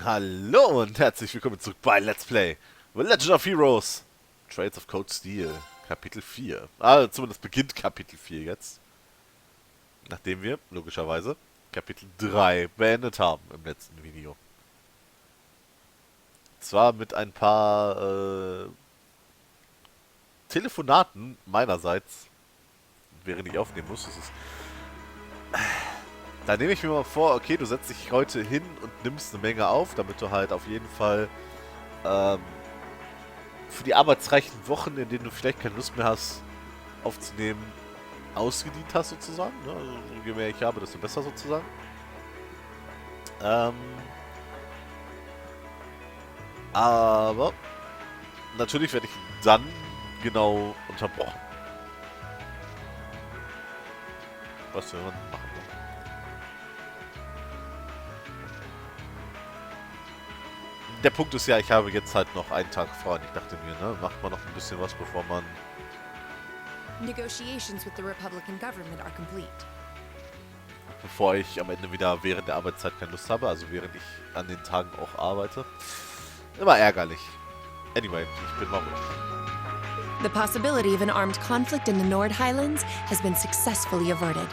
Hallo und herzlich willkommen zurück bei Let's Play The Legend of Heroes Trails of Cold Steel, Kapitel 4. Zumindest beginnt Kapitel 4 jetzt. Nachdem wir, logischerweise, Kapitel 3 beendet haben im letzten Video. Zwar mit ein paar Telefonaten meinerseits, während ich aufnehmen muss. Da nehme ich mir mal vor, okay, du setzt dich heute hin und nimmst eine Menge auf, damit du halt auf jeden Fall für die arbeitsreichen Wochen, in denen du vielleicht keine Lust mehr hast, aufzunehmen, ausgedient hast sozusagen. Ne? Also, je mehr ich habe, desto besser sozusagen. Aber natürlich werde ich dann genau unterbrochen. Was wir machen. Der Punkt ist ja, ich habe jetzt halt noch einen Tag vor und ich dachte mir, ne, macht man noch ein bisschen was, bevor man... Negotiations with the Republican government are complete. Bevor ich am Ende wieder während der Arbeitszeit keine Lust habe, also während ich an den Tagen auch arbeite. Immer ärgerlich. Anyway, ich bin mal ruhig. The possibility of an armed conflict in the Nord Highlands has been successfully averted.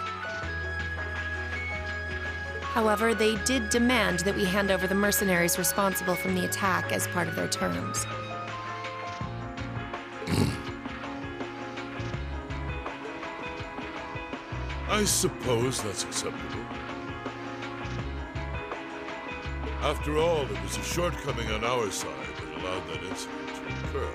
However, they did demand that we hand over the mercenaries responsible from the attack as part of their terms. I suppose that's acceptable. After all, it was a shortcoming on our side that allowed that incident to occur.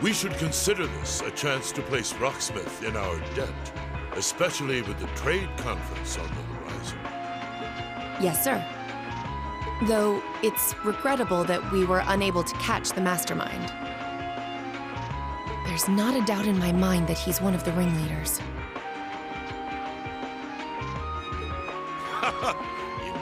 We should consider this a chance to place Rocksmith in our debt, especially with the trade conference on the horizon. Yes, sir. Though it's regrettable that we were unable to catch the mastermind. There's not a doubt in my mind that he's one of the ringleaders. Indeed.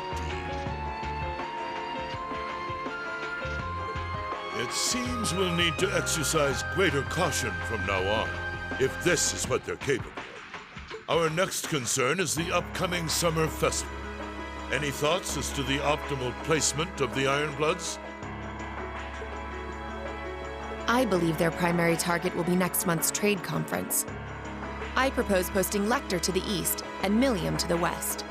It seems we'll need to exercise greater caution from now on, if this is what they're capable of. Our next concern is the upcoming Summer Festival. Any thoughts as to the optimal placement of the Ironbloods? I believe their primary target will be next month's trade conference. I propose posting Lecter to the east and Milliam to the west.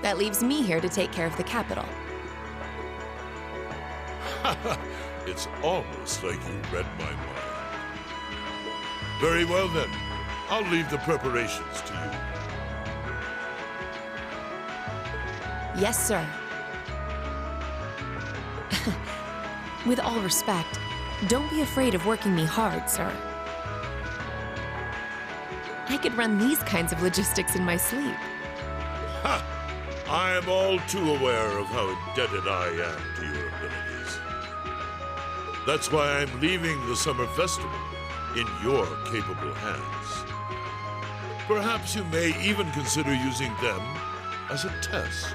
That leaves me here to take care of the capital. It's almost like you read my mind. Very well then. I'll leave the preparations to you. Yes, sir. With all respect, don't be afraid of working me hard, sir. I could run these kinds of logistics in my sleep. Ha! I am all too aware of how indebted I am to your abilities. That's why I'm leaving the Summer Festival in your capable hands. Perhaps you may even consider using them as a test.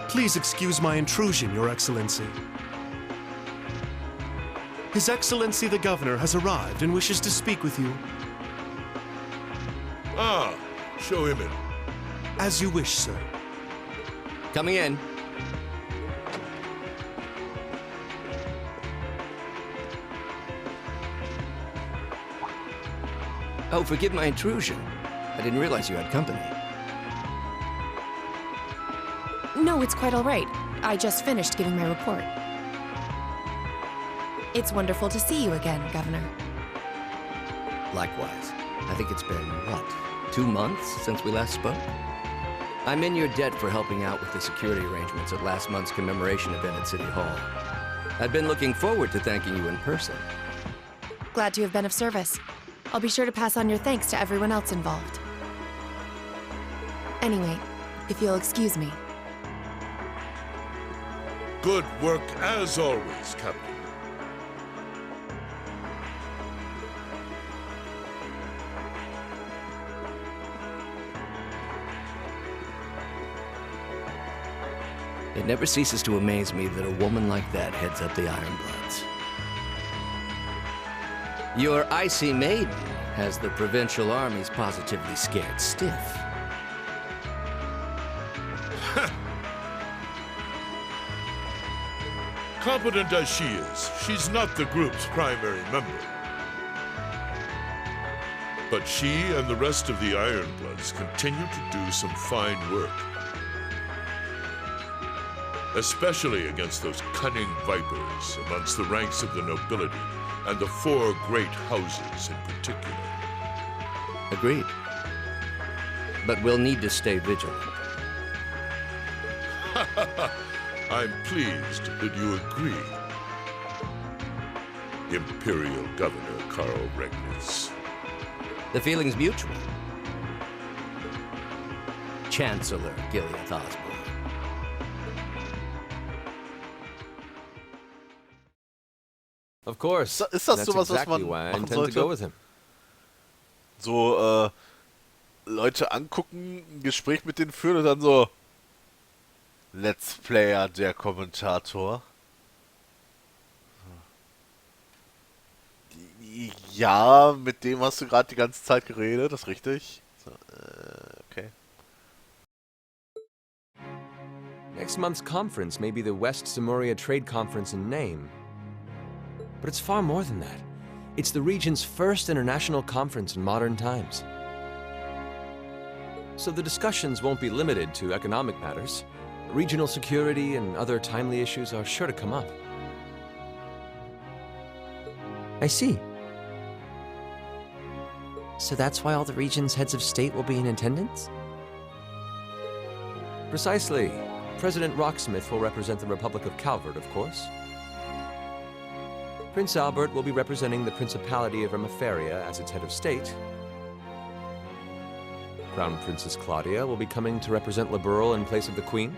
Please excuse my intrusion, Your Excellency. His Excellency the Governor has arrived and wishes to speak with you. Ah, show him in. As you wish, sir. Coming in. Oh, forgive my intrusion. I didn't realize you had company. No, it's quite all right. I just finished giving my report. It's wonderful to see you again, Governor. Likewise. I think it's been, what, 2 months since we last spoke? I'm in your debt for helping out with the security arrangements at last month's commemoration event at City Hall. I've been looking forward to thanking you in person. Glad to have been of service. I'll be sure to pass on your thanks to everyone else involved. Anyway, if you'll excuse me. Good work as always, Captain. It never ceases to amaze me that a woman like that heads up the Ironbloods. Your icy maiden has the provincial armies positively scared stiff. Competent as she is, she's not the group's primary member. But she and the rest of the Ironbloods continue to do some fine work. Especially against those cunning vipers amongst the ranks of the nobility and the four great houses in particular. Agreed. But we'll need to stay vigilant. I'm pleased that you agree, Imperial Governor Karl Regnitz. The feeling's mutual. Chancellor Gileath Osborne. Of course. Ist das That's sowas, was exactly man why I machen intend to go sollte? with him. So, Leute angucken, ein Gespräch mit denen führen und dann so Let's Player, der Kommentator. Ja, mit dem hast du gerade die ganze Zeit geredet, das ist richtig. So, okay. Next month's conference may be the West Samoria Trade Conference in name. But it's far more than that. It's the region's first international conference in modern times. So the discussions won't be limited to economic matters. Regional security and other timely issues are sure to come up. I see. So that's why all the region's heads of state will be in attendance? Precisely. President Rocksmith will represent the Republic of Calvert, of course. Prince Albert will be representing the Principality of Remiferia as its head of state. Crown Princess Claudia will be coming to represent Liberal in place of the Queen.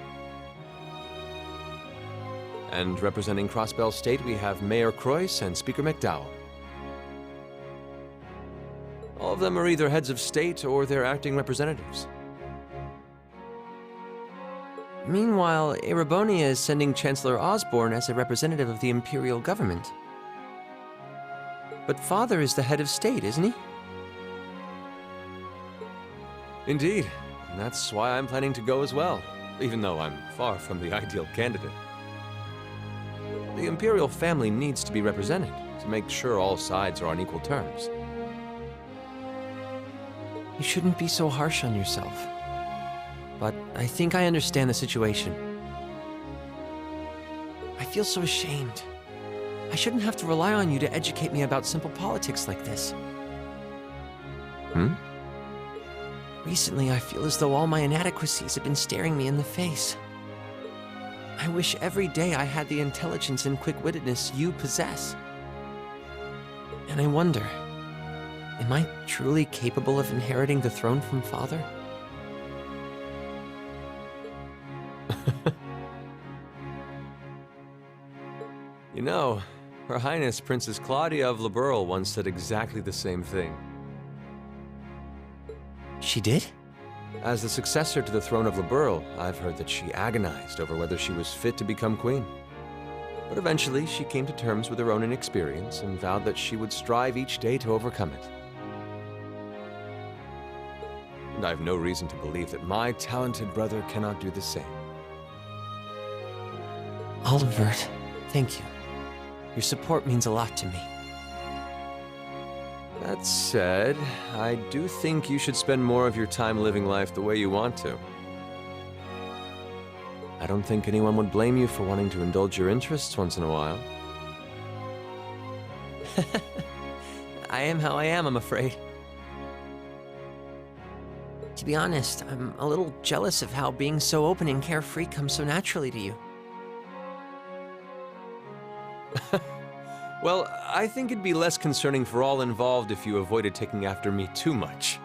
And representing Crossbell State, we have Mayor Croyce and Speaker McDowell. All of them are either heads of state or their acting representatives. Meanwhile, Erebonia is sending Chancellor Osborne as a representative of the Imperial government. But Father is the head of state, isn't he? Indeed, and that's why I'm planning to go as well, even though I'm far from the ideal candidate. The Imperial family needs to be represented to make sure all sides are on equal terms. You shouldn't be so harsh on yourself. But I think I understand the situation. I feel so ashamed. I shouldn't have to rely on you to educate me about simple politics like this. Recently, I feel as though all my inadequacies have been staring me in the face. I wish every day I had the intelligence and quick-wittedness you possess. And I wonder, am I truly capable of inheriting the throne from Father? You know, Her Highness Princess Claudia of Liberal once said exactly the same thing. She did? As the successor to the throne of Liberal, I've heard that she agonized over whether she was fit to become queen. But eventually, she came to terms with her own inexperience and vowed that she would strive each day to overcome it. And I have no reason to believe that my talented brother cannot do the same. Olivert, thank you. Your support means a lot to me. That said, I do think you should spend more of your time living life the way you want to. I don't think anyone would blame you for wanting to indulge your interests once in a while. I am how I am, I'm afraid. To be honest, I'm a little jealous of how being so open and carefree comes so naturally to you. Well, I think it'd be less concerning for all involved if you avoided taking after me too much.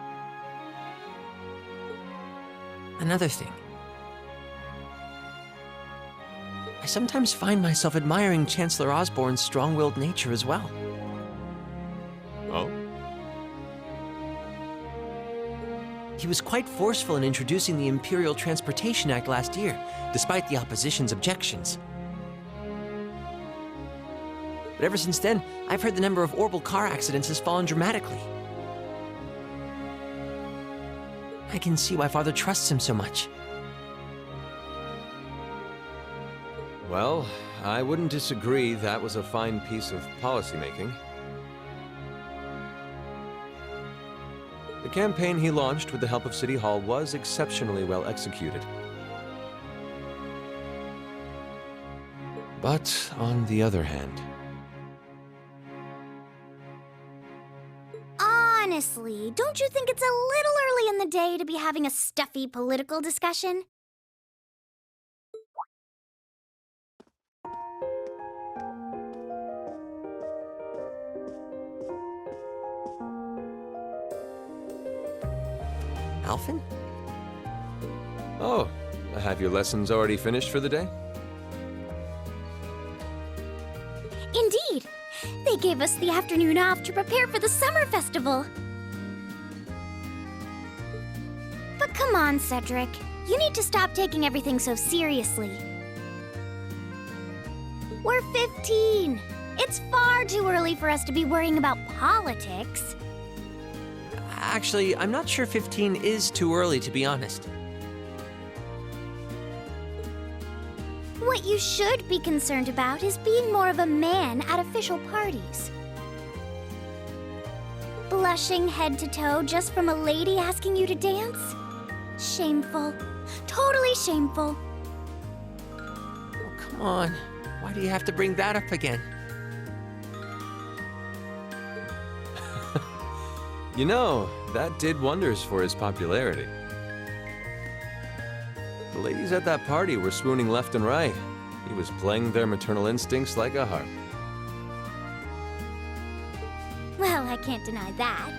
Another thing. I sometimes find myself admiring Chancellor Osborne's strong-willed nature as well. Oh? He was quite forceful in introducing the Imperial Transportation Act last year, despite the opposition's objections. But ever since then, I've heard the number of orbital car accidents has fallen dramatically. I can see why Father trusts him so much. Well, I wouldn't disagree that was a fine piece of policymaking. The campaign he launched with the help of City Hall was exceptionally well executed. But on the other hand... Honestly, don't you think it's a little early in the day to be having a stuffy political discussion? Alphen? Oh, have your lessons already finished for the day? Indeed. They gave us the afternoon off to prepare for the summer festival. But come on, Cedric. You need to stop taking everything so seriously. We're 15. It's far too early for us to be worrying about politics. Actually, I'm not sure 15 is too early, to be honest. What you should be concerned about is being more of a man at official parties. Blushing head to toe just from a lady asking you to dance? Shameful. Totally shameful. Oh, come on. Why do you have to bring that up again? You know, that did wonders for his popularity. The ladies at that party were swooning left and right. He was playing their maternal instincts like a harp. Well, I can't deny that.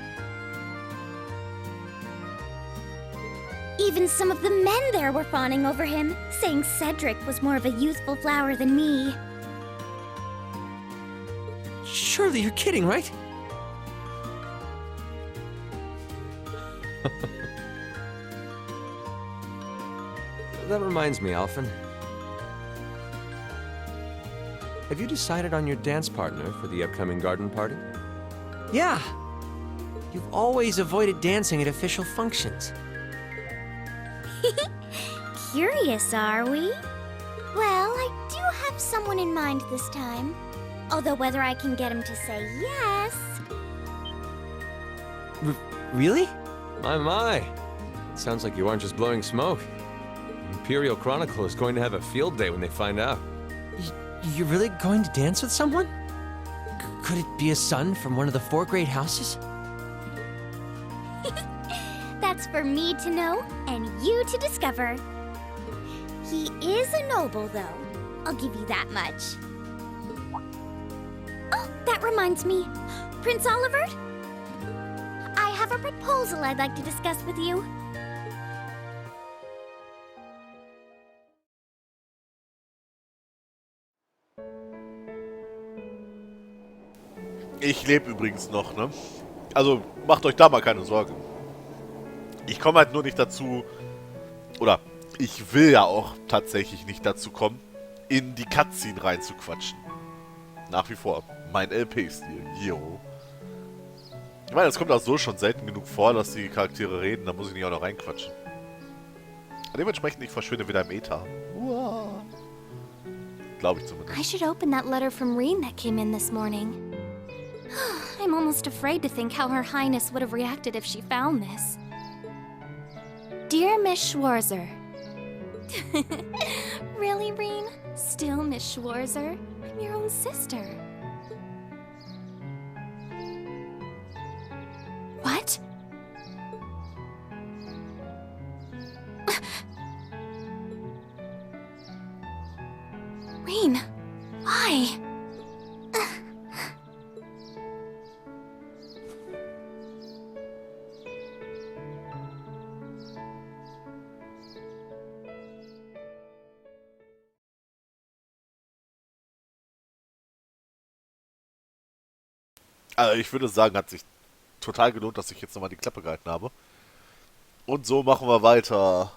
Even some of the men there were fawning over him, saying Cedric was more of a youthful flower than me. Surely you're kidding, right? That reminds me, Alphen. Have you decided on your dance partner for the upcoming garden party? Yeah. You've always avoided dancing at official functions. Curious, are we? Well, I do have someone in mind this time. Although whether I can get him to say yes... Really? My. It sounds like you aren't just blowing smoke. Imperial Chronicle is going to have a field day when they find out. You're really going to dance with someone? Could it be a son from one of the 4 great houses? That's for me to know and you to discover. He is a noble, though. I'll give you that much. Oh, that reminds me. Prince Oliver? I have a proposal I'd like to discuss with you. Ich lebe übrigens noch, ne? Also, macht euch da mal keine Sorgen. Ich komme halt nur nicht dazu, oder ich will ja auch tatsächlich nicht dazu kommen, in die Cutscene reinzuquatschen. Nach wie vor. Mein LP-Stil. Yo. Ich meine, es kommt auch so schon selten genug vor, dass die Charaktere reden, da muss ich nicht auch noch reinquatschen. Dementsprechend, ich verschwinde wieder im Ether. Uah. Glaube ich zumindest. I should open that letter from Reen that came in this morning. I'm almost afraid to think how Her Highness would have reacted if she found this. Dear Miss Schwarzer. Really, Reen? Still Miss Schwarzer? I'm your own sister. What? Reen, why? Also ich würde sagen, hat sich total gelohnt, dass ich jetzt nochmal die Klappe gehalten habe. Und so machen wir weiter.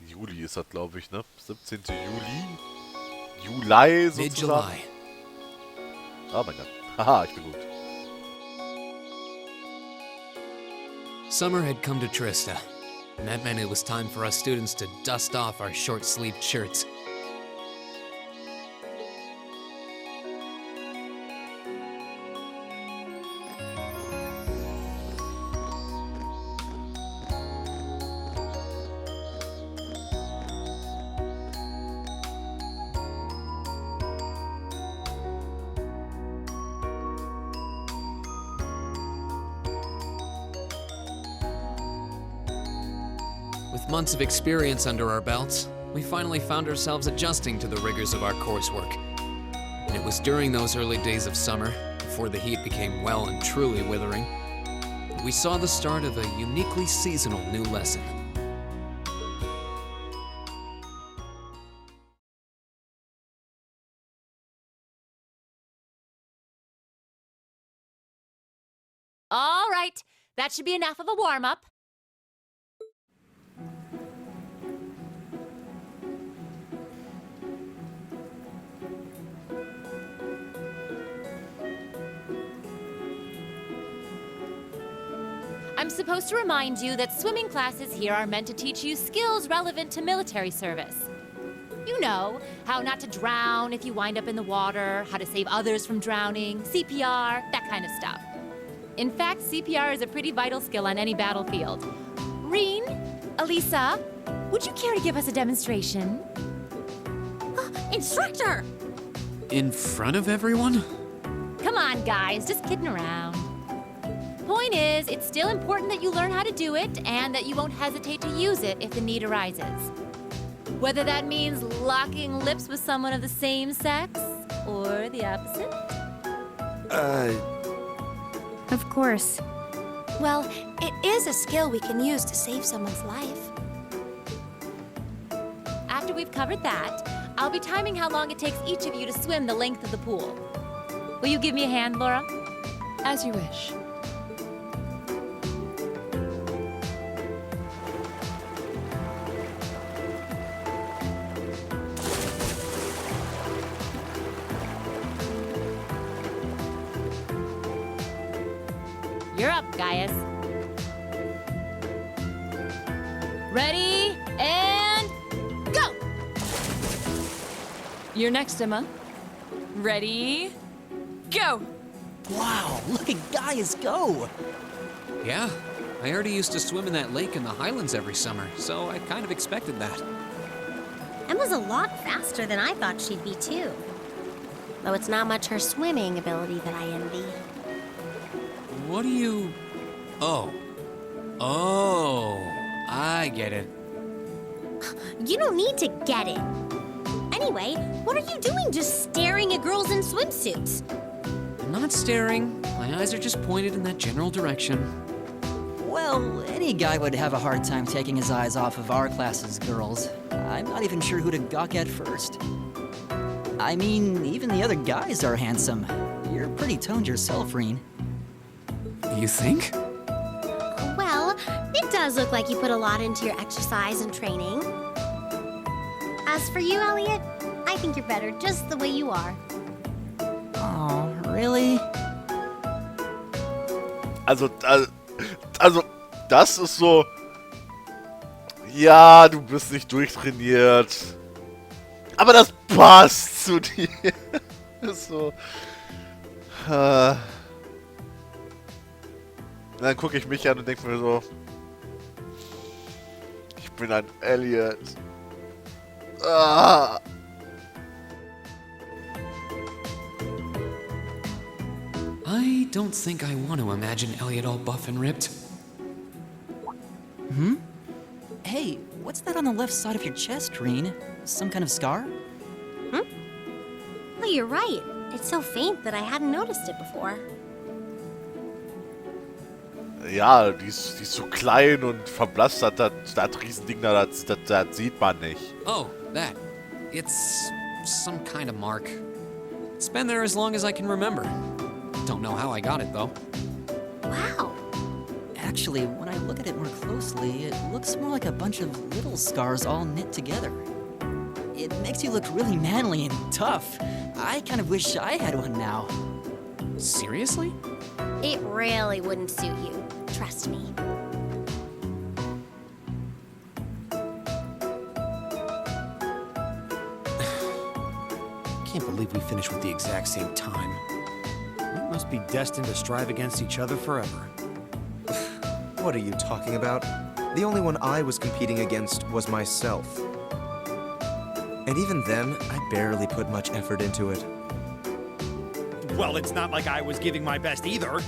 Juli ist das, glaube ich, ne? 17. Juli? Juli sozusagen. Mid-July. Oh mein Gott. Haha, ich bin gut. Summer had come to Trista, and that meant it was time for us students to dust off our short-sleeved shirts. With months of experience under our belts, we finally found ourselves adjusting to the rigors of our coursework. And it was during those early days of summer, before the heat became well and truly withering, that we saw the start of a uniquely seasonal new lesson. All right, that should be enough of a warm-up. I'm supposed to remind you that swimming classes here are meant to teach you skills relevant to military service. You know, how not to drown if you wind up in the water, how to save others from drowning, CPR, that kind of stuff. In fact, CPR is a pretty vital skill on any battlefield. Reen, Elisa, would you care to give us a demonstration? Instructor! In front of everyone? Come on, guys, just kidding around. Point is, it's still important that you learn how to do it and that you won't hesitate to use it if the need arises. Whether that means locking lips with someone of the same sex or the opposite. Of course. Well, it is a skill we can use to save someone's life. After we've covered that, I'll be timing how long it takes each of you to swim the length of the pool. Will you give me a hand, Laura? As you wish. You're up, Gaius. Ready, and go! You're next, Emma. Ready, go! Wow, look at Gaius go! Yeah, I already used to swim in that lake in the Highlands every summer, so I kind of expected that. Emma's a lot faster than I thought she'd be, too. Though it's not much her swimming ability that I envy. What do you... Oh, I get it. You don't need to get it. Anyway, what are you doing just staring at girls in swimsuits? I'm not staring. My eyes are just pointed in that general direction. Well, any guy would have a hard time taking his eyes off of our class's girls. I'm not even sure who to gawk at first. I mean, even the other guys are handsome. You're pretty toned yourself, Reen. You think? Well, it does look like you put a lot into your exercise and training. As for you, Elliot, I think you're better just the way you are. Oh, really? Also, das ist so... Ja, du bist nicht durchtrainiert. Aber das passt zu dir. Ist so... Dann gucke ich mich an und denke mir so... Ich bin ein Elliot. Ah. I don't think I want to imagine Elliot all buff and ripped. Hmm? Hey, what's that on the left side of your chest, Reen? Some kind of scar? Oh, you're right. It's so faint that I hadn't noticed it before. Ja, die ist so klein und verblasst, das Riesending da, das sieht man nicht. Oh, that. It's some kind of mark. It's been there as long as I can remember. Don't know how I got it, though. Wow. Actually, when I look at it more closely, it looks more like a bunch of little scars all knit together. It makes you look really manly and tough. I kind of wish I had one now. Seriously? It really wouldn't suit you. Trust me. believe we finished with the exact same time. We must be destined to strive against each other forever. What are you talking about? The only one I was competing against was myself. And even then, I barely put much effort into it. Well, it's not like I was giving my best either.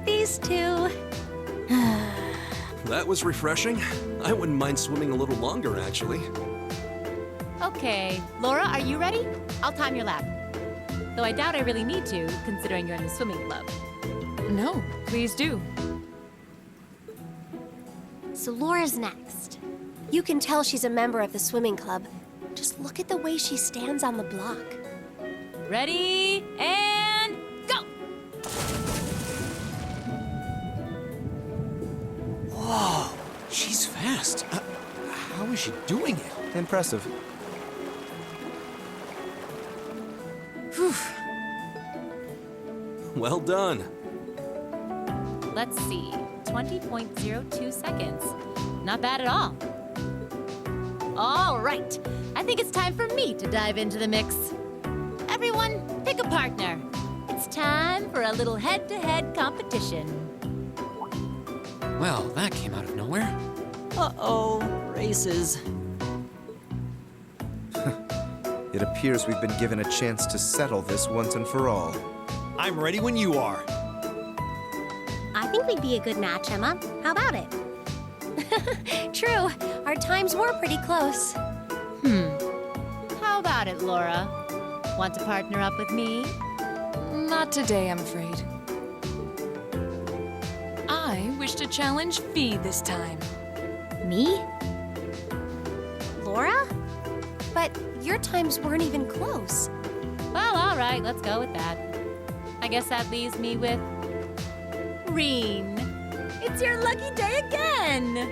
These two. That was refreshing. I wouldn't mind swimming a little longer, actually. Okay, Laura, are you ready? I'll time your lap. Though I doubt I really need to, considering you're in the swimming club. No, please do. So Laura's next. You can tell she's a member of the swimming club. Just look at the way she stands on the block. Ready, and go! Whoa, she's fast. How is she doing it? Impressive. Whew. Well done. Let's see, 20.02 seconds. Not bad at all. All right, I think it's time for me to dive into the mix. Everyone, pick a partner. It's time for a little head-to-head competition. Well, that came out of nowhere. Uh-oh, races. It appears we've been given a chance to settle this once and for all. I'm ready when you are. I think we'd be a good match, Emma. How about it? True, our times were pretty close. How about it, Laura? Want to partner up with me? Not today, I'm afraid. I wish to challenge Fee this time. Me? Laura? But your times weren't even close. Well, all right, let's go with that. I guess that leaves me with Reen. It's your lucky day again!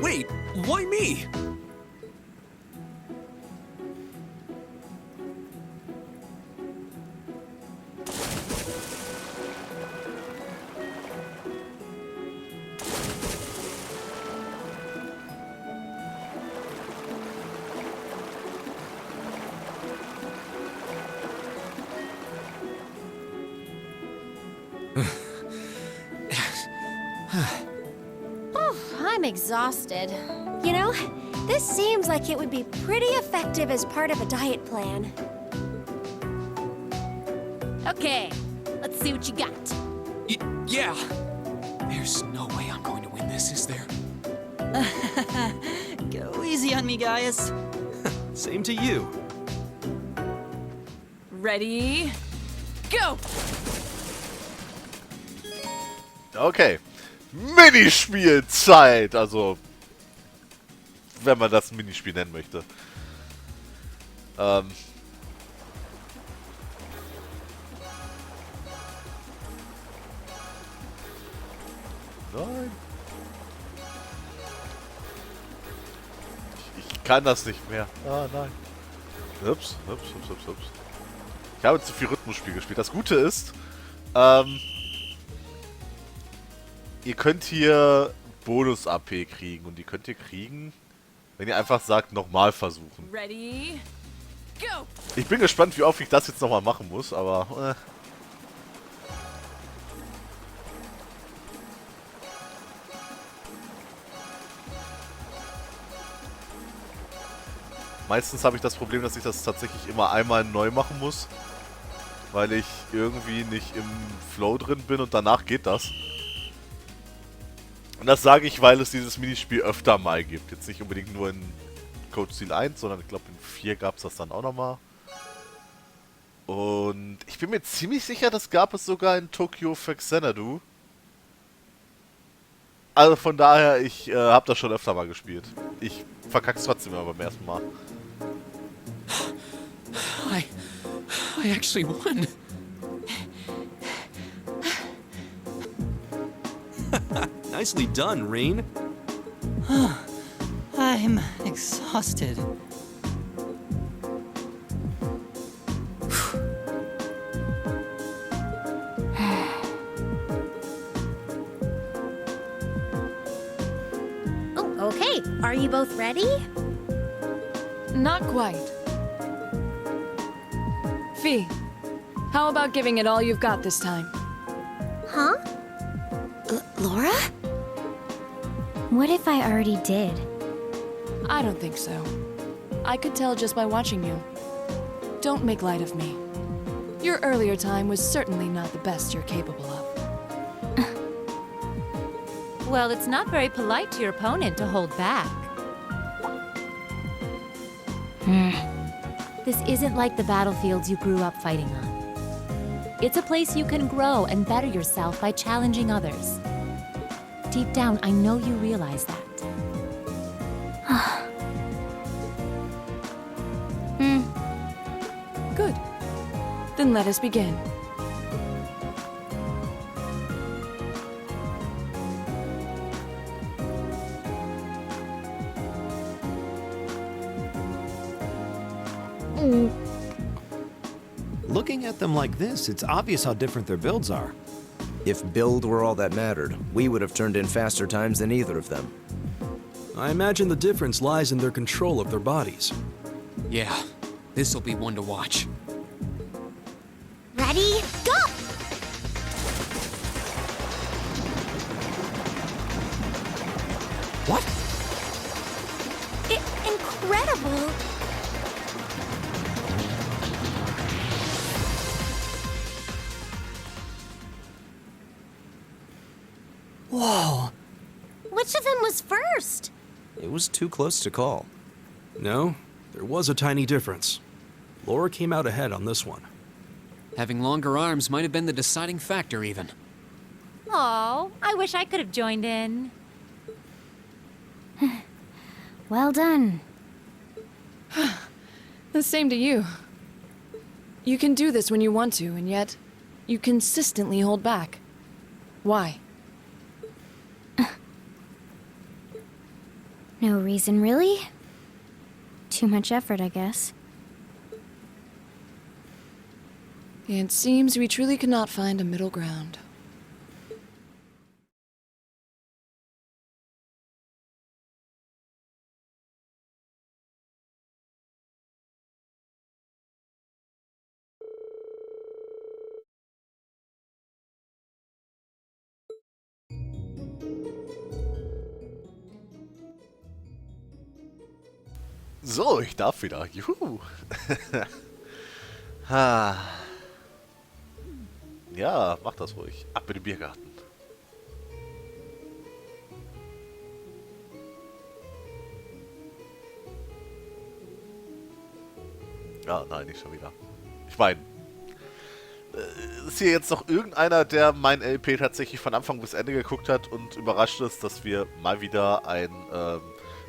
Wait, why me? I'm exhausted. You know, this seems like it would be pretty effective as part of a diet plan. Okay, let's see what you got. Yeah. There's no way I'm going to win this, is there? Go easy on me, guys. Same to you. Ready? Go! Okay. Minispielzeit! Also, wenn man das Minispiel nennen möchte. Nein. Ich kann das nicht mehr. Ah, nein. Ups. Ich habe zu viel Rhythmusspiel gespielt. Das Gute ist, ihr könnt hier Bonus-AP kriegen. Und die könnt ihr kriegen, wenn ihr einfach sagt, nochmal versuchen. Ready? Go! Ich bin gespannt, wie oft ich das jetzt nochmal machen muss, aber... Meistens habe ich das Problem, dass ich das tatsächlich immer einmal neu machen muss. Weil ich irgendwie nicht im Flow drin bin und danach geht das. Und das sage ich, weil es dieses Minispiel öfter mal gibt. Jetzt nicht unbedingt nur in Code 1, sondern ich glaube in 4 gab es das dann auch nochmal. Und ich bin mir ziemlich sicher, das gab es sogar in Tokyo für Xanadu. Also von daher, ich habe das schon öfter mal gespielt. Ich verkack's trotzdem immer beim ersten Mal. I actually won. Nicely done, Reen. I'm exhausted. Oh, okay. Are you both ready? Not quite. Fee, how about giving it all you've got this time? Huh? Laura? What if I already did? I don't think so. I could tell just by watching you. Don't make light of me. Your earlier time was certainly not the best you're capable of. Well, it's not very polite to your opponent to hold back. This isn't like the battlefields you grew up fighting on. It's a place you can grow and better yourself by challenging others. Deep down, I know you realize that. Good. Then let us begin. Looking at them like this, it's obvious how different their builds are. If build were all that mattered, we would have turned in faster times than either of them. I imagine the difference lies in their control of their bodies. Yeah, this'll be one to watch. Ready? Go! What? Incredible! Whoa! Which of them was first? It was too close to call. No, there was a tiny difference. Laura came out ahead on this one. Having longer arms might have been the deciding factor, even. Oh, I wish I could have joined in. Well done. The same to you. You can do this when you want to, and yet you consistently hold back. Why? No reason, really? Too much effort, I guess. It seems we truly cannot find a middle ground. So, ich darf wieder. Juhu. Ha. Ja, mach das ruhig. Ab in den Biergarten. Ja, nein, nicht schon wieder. Ich meine, ist hier jetzt noch irgendeiner, der mein LP tatsächlich von Anfang bis Ende geguckt hat und überrascht ist, dass wir mal wieder ein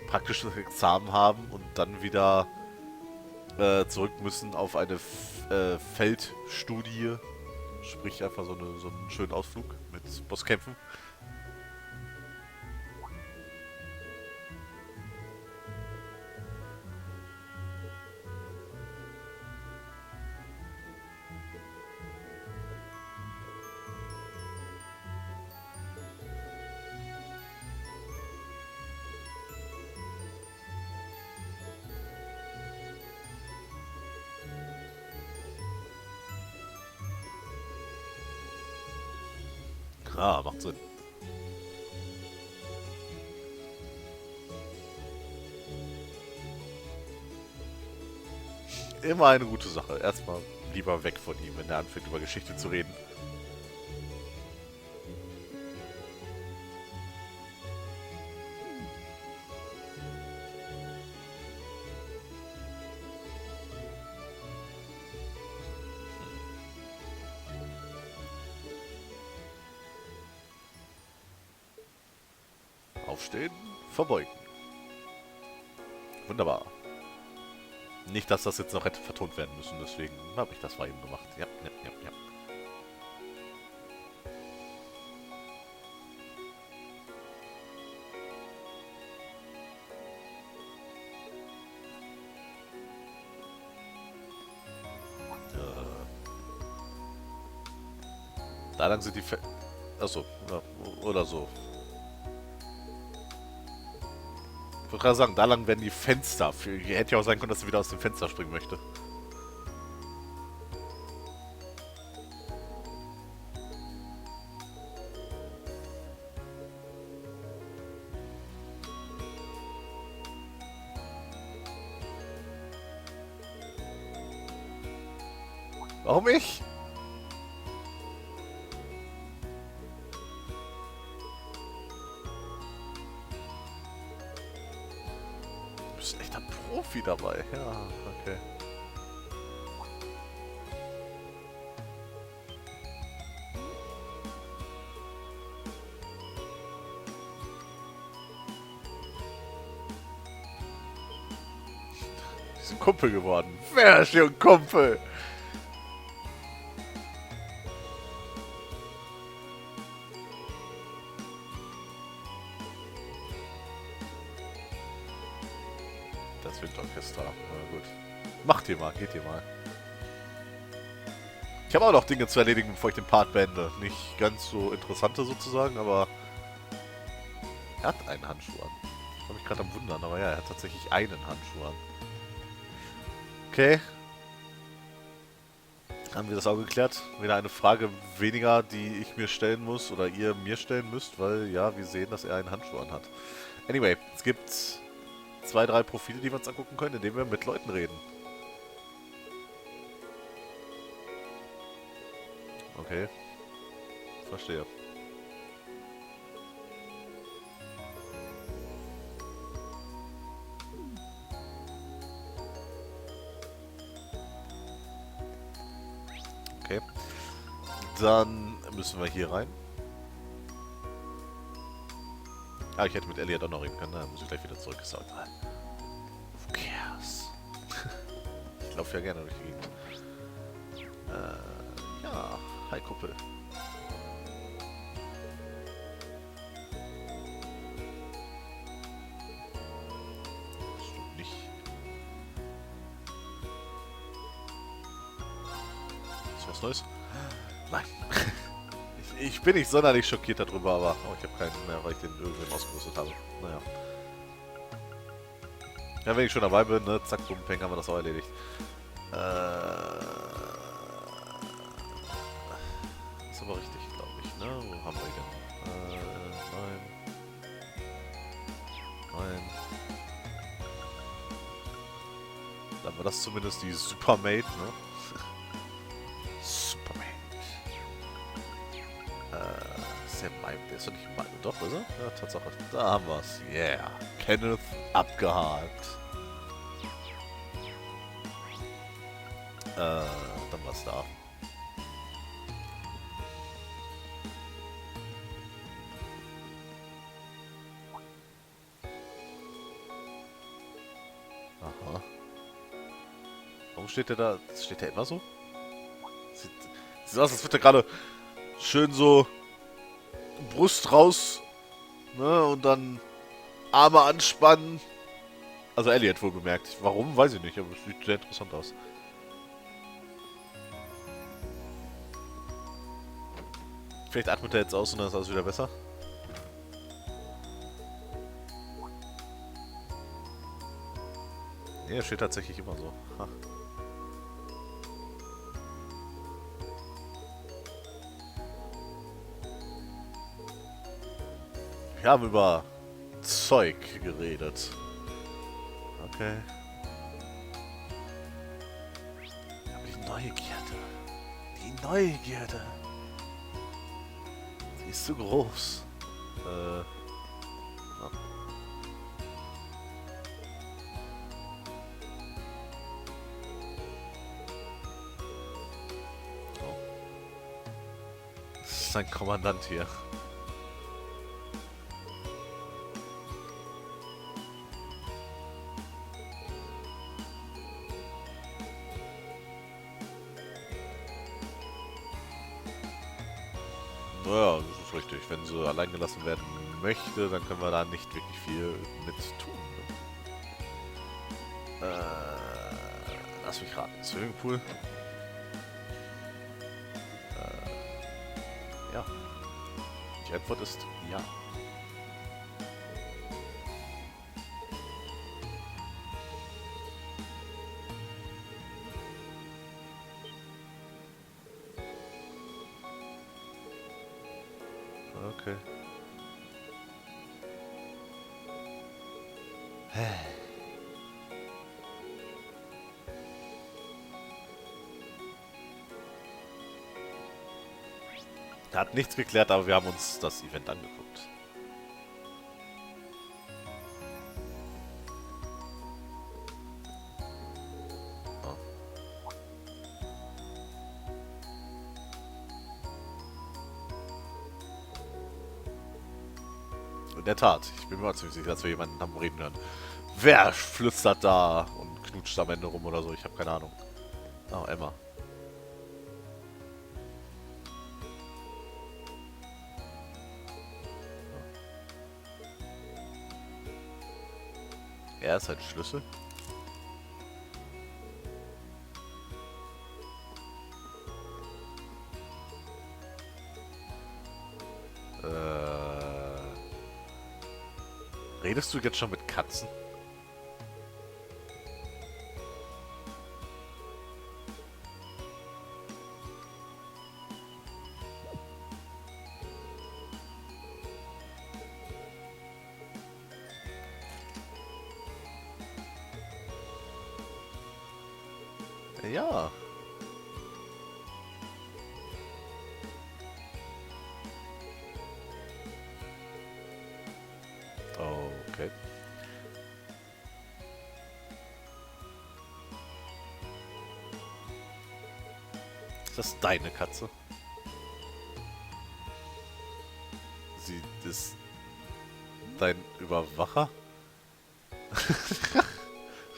praktisches Examen haben und dann wieder zurück müssen auf eine Feldstudie. Sprich einfach so einen schönen Ausflug mit Bosskämpfen. Ah, macht Sinn. Immer eine gute Sache. Erstmal lieber weg von ihm, wenn er anfängt, über Geschichte zu reden. Aufstehen, verbeugen. Wunderbar. Nicht, dass das jetzt noch hätte vertont werden müssen, deswegen habe ich das mal eben gemacht. Ja. Da lang sind die Achso, oder so. wollte gerade sagen, da lang werden die Fenster. Hätte ja auch sein können, dass sie wieder aus dem Fenster springen möchte. Warum ich? Du bist ein echter Profi dabei. Ja, okay. Die sind Kumpel geworden. Wer ist hier ein Kumpel? Das Windorchester. Na gut. Macht ihr mal, geht ihr mal. Ich habe auch noch Dinge zu erledigen, bevor ich den Part beende. Nicht ganz so interessante sozusagen, aber er hat einen Handschuh an. Ich habe mich gerade am Wundern, aber ja, er hat tatsächlich einen Handschuh an. Okay. Haben wir das auch geklärt? Wieder eine Frage weniger, die ich mir stellen muss oder ihr mir stellen müsst, weil ja, wir sehen, dass er einen Handschuh an hat. Anyway, es gibt 2, 3 Profile, die wir uns angucken können, indem wir mit Leuten reden. Okay. Verstehe. Okay. Dann müssen wir hier rein. Ah, ich hätte mit Elliot auch noch reden können. Dann muss ich gleich wieder zurück. Ist auch egal. Who cares? Ich laufe ja gerne durch die Gegend. Ja. Hi, Kuppel. Stimmt nicht. Ist was Neues? Nein. Ich bin nicht sonderlich schockiert darüber, aber oh, ich habe keinen mehr, weil ich den irgendwann ausgerüstet habe. Naja. Ja, wenn ich schon dabei bin, ne, zack, bumm, peng, haben wir das auch erledigt. Ist aber richtig, glaube ich, ne? Wo haben wir ihn? Nein. Nein. Dann war das zumindest die Supermate, ne? Der ist doch nicht mal. Doch, ist er? Ja, Tatsache. Da haben wir es. Yeah. Kenneth abgehakt. Dann war's da. Aha. Warum steht der da? Steht der immer so? Sieht aus, als wird der gerade schön so Brust raus, ne, und dann Arme anspannen. Also Elliot wohl bemerkt. Warum, weiß ich nicht, aber es sieht sehr interessant aus. Vielleicht atmet er jetzt aus und dann ist alles wieder besser. Ne, er steht tatsächlich immer so. Ha. Wir haben über Zeug geredet. Okay. Aber die Neugierde. Die Neugierde. Sie ist zu groß. Ja. Oh. Das ist ein Kommandant hier. Naja, das ist richtig. Wenn sie allein gelassen werden möchte, dann können wir da nicht wirklich viel mit tun. Lass mich raten. Swimmingpool? Ja. Die Antwort ist ja. Okay. Hä? Hat nichts geklärt, aber wir haben uns das Event angeguckt. Oh. In der Tat, ich bin mir auch ziemlich sicher, dass wir jemanden haben reden hören. Wer flüstert da und knutscht am Ende rum oder so? Ich habe keine Ahnung. Oh, Emma. Er ist ein Schlüssel. Redest du jetzt schon mit Katzen? Ja. Okay. Ist das deine Katze? Sie ist dein Überwacher?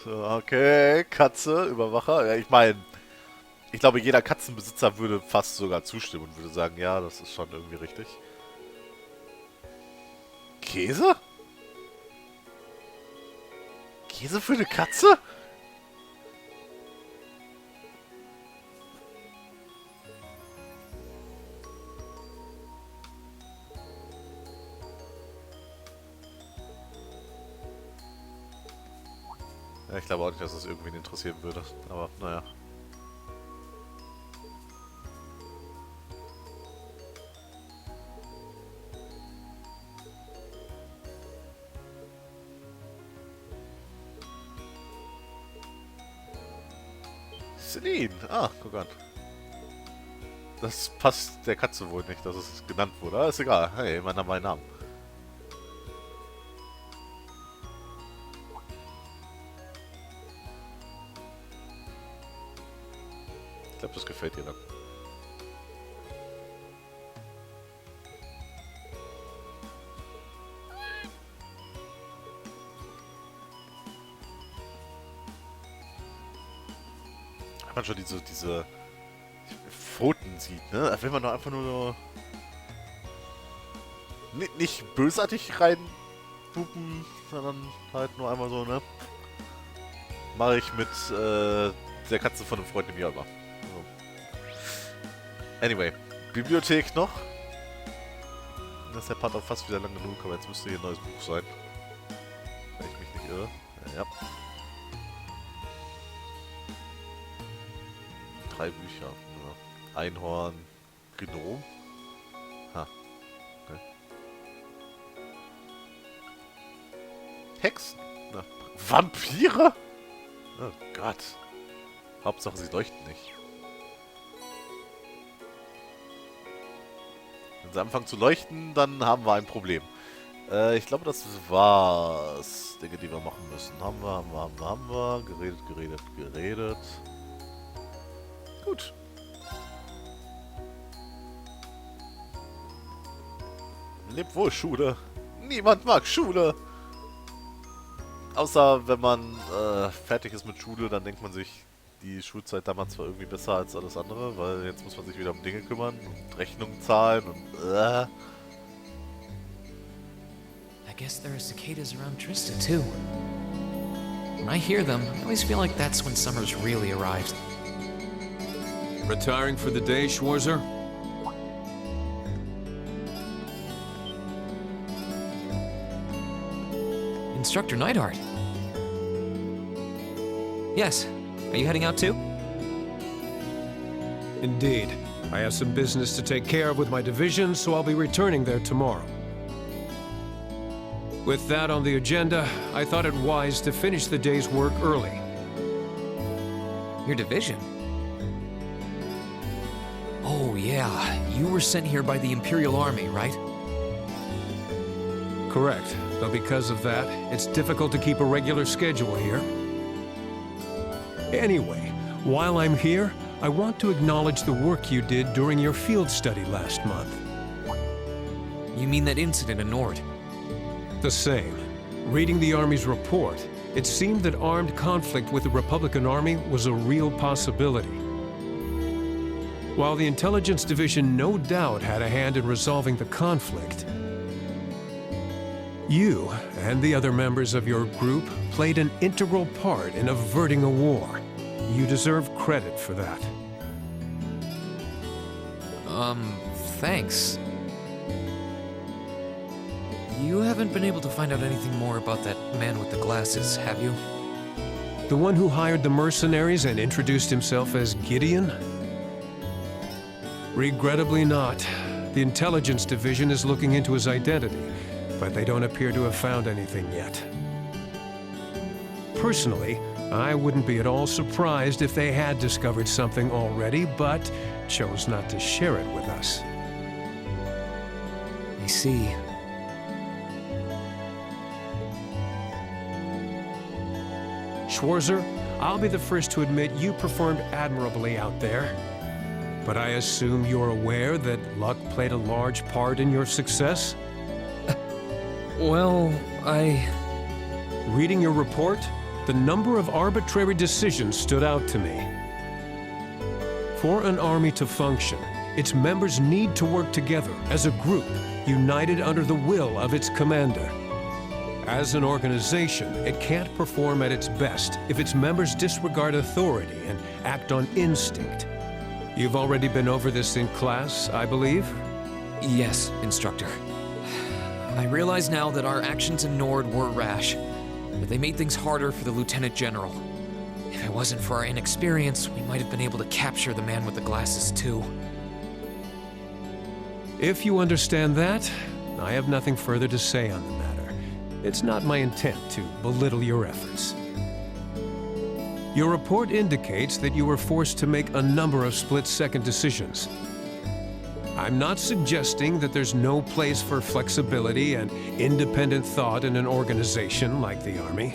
Okay, Katze, Überwacher. Ja, ich meine, ich glaube, jeder Katzenbesitzer würde fast sogar zustimmen und würde sagen, ja, das ist schon irgendwie richtig. Käse? Käse für eine Katze? Ja, ich glaube auch nicht, dass das irgendwen interessieren würde, aber naja. Celine! Ah, guck an. Das passt der Katze wohl nicht, dass es genannt wurde. Aber ist egal. Hey, mein Name, mein Name. Ich glaube, das gefällt dir dann. Wenn man schon diese Pfoten sieht, ne? Da will man doch einfach nur so nicht bösartig reinpupen, sondern halt nur einmal so, ne? Mache ich mit der Katze von einem Freund im Jahr immer. So. Anyway, Bibliothek noch. Das ist der Part auch fast wieder lang genug, aber jetzt müsste hier ein neues Buch sein. Wenn ich mich nicht irre. Ja. 3 Bücher. Ja. Einhorn, Gnom. Ha. Okay. Hexen. Na. Vampire? Oh Gott. Hauptsache sie leuchten nicht. Wenn sie anfangen zu leuchten, dann haben wir ein Problem. Ich glaube, das war's. Dinge, die wir machen müssen. Haben wir. Geredet. Gut. Lebt wohl, Schule. Niemand mag Schule. Außer wenn man fertig ist mit Schule, dann denkt man sich, die Schulzeit damals zwar irgendwie besser als alles andere, weil jetzt muss man sich wieder um Dinge kümmern und Rechnungen zahlen und I guess there are cicadas around Trista too. When I hear them, I always feel like that's when summer's really arrived. Retiring for the day, Schwarzer? Instructor Neidhart. Yes. Are you heading out too? Indeed. I have some business to take care of with my division, so I'll be returning there tomorrow. With that on the agenda, I thought it wise to finish the day's work early. Your division? Oh, yeah. You were sent here by the Imperial Army, right? Correct, though because of that, it's difficult to keep a regular schedule here. Anyway, while I'm here, I want to acknowledge the work you did during your field study last month. You mean that incident in Nord? The same. Reading the Army's report, it seemed that armed conflict with the Republican Army was a real possibility. While the Intelligence Division no doubt had a hand in resolving the conflict, you and the other members of your group played an integral part in averting a war. You deserve credit for that. Thanks. You haven't been able to find out anything more about that man with the glasses, have you? The one who hired the mercenaries and introduced himself as Gideon? Regrettably not. The Intelligence Division is looking into his identity, but they don't appear to have found anything yet. Personally, I wouldn't be at all surprised if they had discovered something already, but chose not to share it with us. I see. Schwarzer, I'll be the first to admit you performed admirably out there. But I assume you're aware that luck played a large part in your success? Well, Reading your report, the number of arbitrary decisions stood out to me. For an army to function, its members need to work together as a group, united under the will of its commander. As an organization, it can't perform at its best if its members disregard authority and act on instinct. You've already been over this in class, I believe? Yes, Instructor. I realize now that our actions in Nord were rash, but they made things harder for the Lieutenant General. If it wasn't for our inexperience, we might have been able to capture the man with the glasses too. If you understand that, I have nothing further to say on the matter. It's not my intent to belittle your efforts. Your report indicates that you were forced to make a number of split-second decisions. I'm not suggesting that there's no place for flexibility and independent thought in an organization like the Army.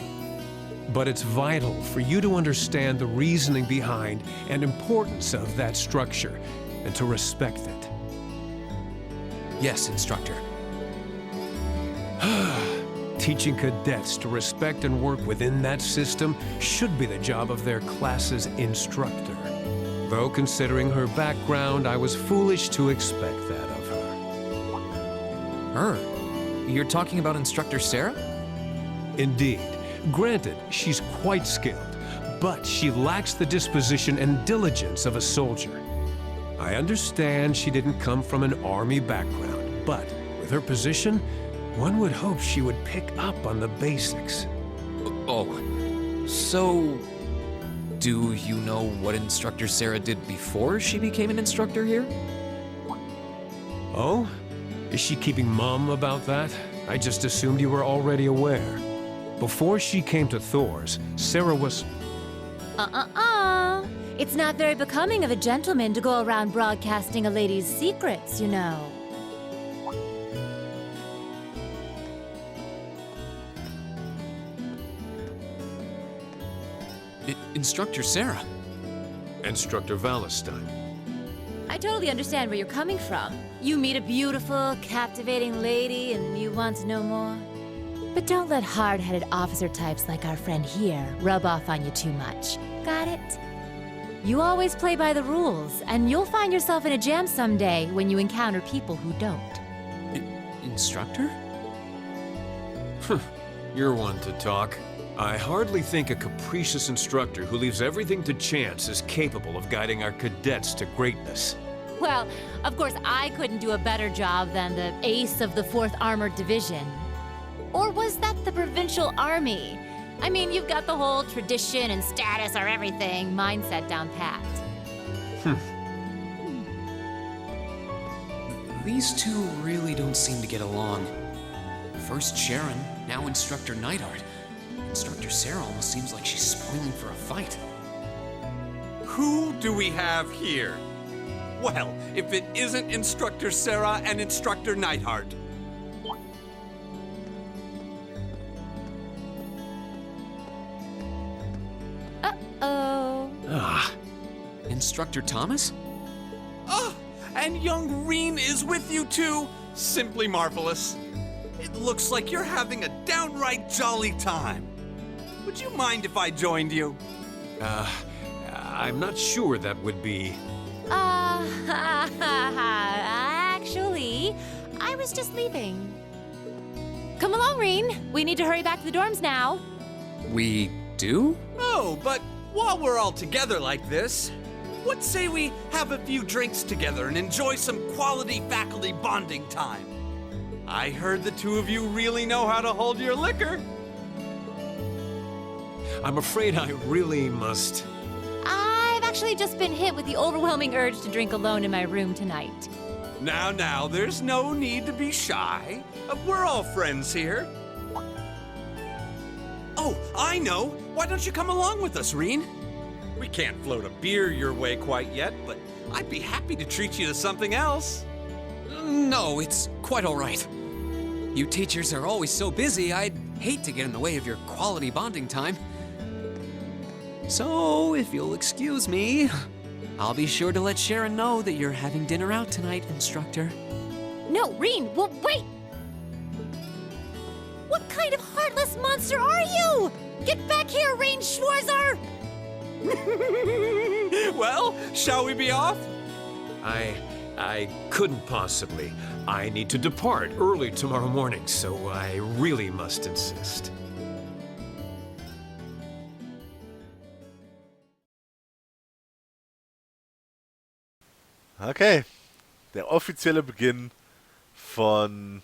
But it's vital for you to understand the reasoning behind and importance of that structure, and to respect it. Yes, Instructor. Teaching cadets to respect and work within that system should be the job of their class's instructor. Though considering her background, I was foolish to expect that of her. Her? You're talking about Instructor Sarah? Indeed. Granted, she's quite skilled, but she lacks the disposition and diligence of a soldier. I understand she didn't come from an Army background, but with her position, one would hope she would pick up on the basics. Oh, so do you know what Instructor Sarah did before she became an instructor here? Oh? Is she keeping mum about that? I just assumed you were already aware. Before she came to Thor's, Sarah was... It's not very becoming of a gentleman to go around broadcasting a lady's secrets, you know. Instructor Sarah. Instructor Valestine. I totally understand where you're coming from. You meet a beautiful, captivating lady and you want to know more. But don't let hard-headed officer types like our friend here rub off on you too much. Got it? You always play by the rules, and you'll find yourself in a jam someday when you encounter people who don't. Instructor? You're one to talk. I hardly think a capricious instructor who leaves everything to chance is capable of guiding our cadets to greatness. Well, of course, I couldn't do a better job than the ace of the 4th Armored Division. Or was that the Provincial Army? I mean, you've got the whole tradition and status are everything mindset down pat. These two really don't seem to get along. First Sharon, now Instructor Neidhart. Instructor Sarah almost seems like she's spoiling for a fight. Who do we have here? Well, if it isn't Instructor Sarah and Instructor Neidhart. Uh-oh. Ah. Instructor Thomas? Oh, and young Reen is with you too. Simply marvelous. It looks like you're having a downright jolly time. Would you mind if I joined you? I'm not sure that would be... Actually, I was just leaving. Come along, Reen. We need to hurry back to the dorms now. We do? Oh, but while we're all together like this, what say we have a few drinks together and enjoy some quality faculty bonding time? I heard the two of you really know how to hold your liquor. I'm afraid I really must... I've actually just been hit with the overwhelming urge to drink alone in my room tonight. Now, there's no need to be shy. We're all friends here. Oh, I know. Why don't you come along with us, Reen? We can't float a beer your way quite yet, but I'd be happy to treat you to something else. No, it's quite all right. You teachers are always so busy, I'd hate to get in the way of your quality bonding time. So, if you'll excuse me, I'll be sure to let Sharon know that you're having dinner out tonight, Instructor. No, Reen, well, wait! What kind of heartless monster are you? Get back here, Reen Schwarzer! Well, shall we be off? I couldn't possibly. I need to depart early tomorrow morning, so I really must insist. Okay, der offizielle Beginn von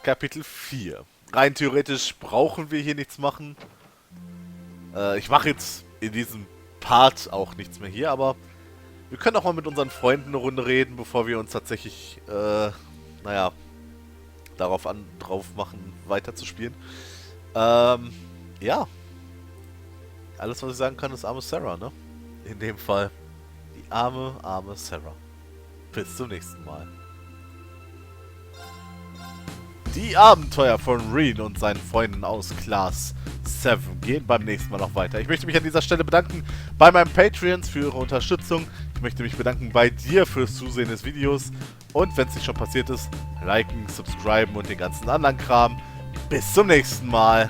Kapitel 4. Rein theoretisch brauchen wir hier nichts machen. Ich mache jetzt in diesem Part auch nichts mehr hier, aber wir können auch mal mit unseren Freunden eine Runde reden, bevor wir uns tatsächlich, naja, drauf machen, weiterzuspielen. Ja. Alles, was ich sagen kann, ist arme Sarah, ne? In dem Fall. Die arme Sarah. Bis zum nächsten Mal. Die Abenteuer von Reen und seinen Freunden aus Class 7 gehen beim nächsten Mal noch weiter. Ich möchte mich an dieser Stelle bedanken bei meinen Patreons für ihre Unterstützung. Ich möchte mich bedanken bei dir fürs Zusehen des Videos. Und wenn es nicht schon passiert ist, liken, subscriben und den ganzen anderen Kram. Bis zum nächsten Mal.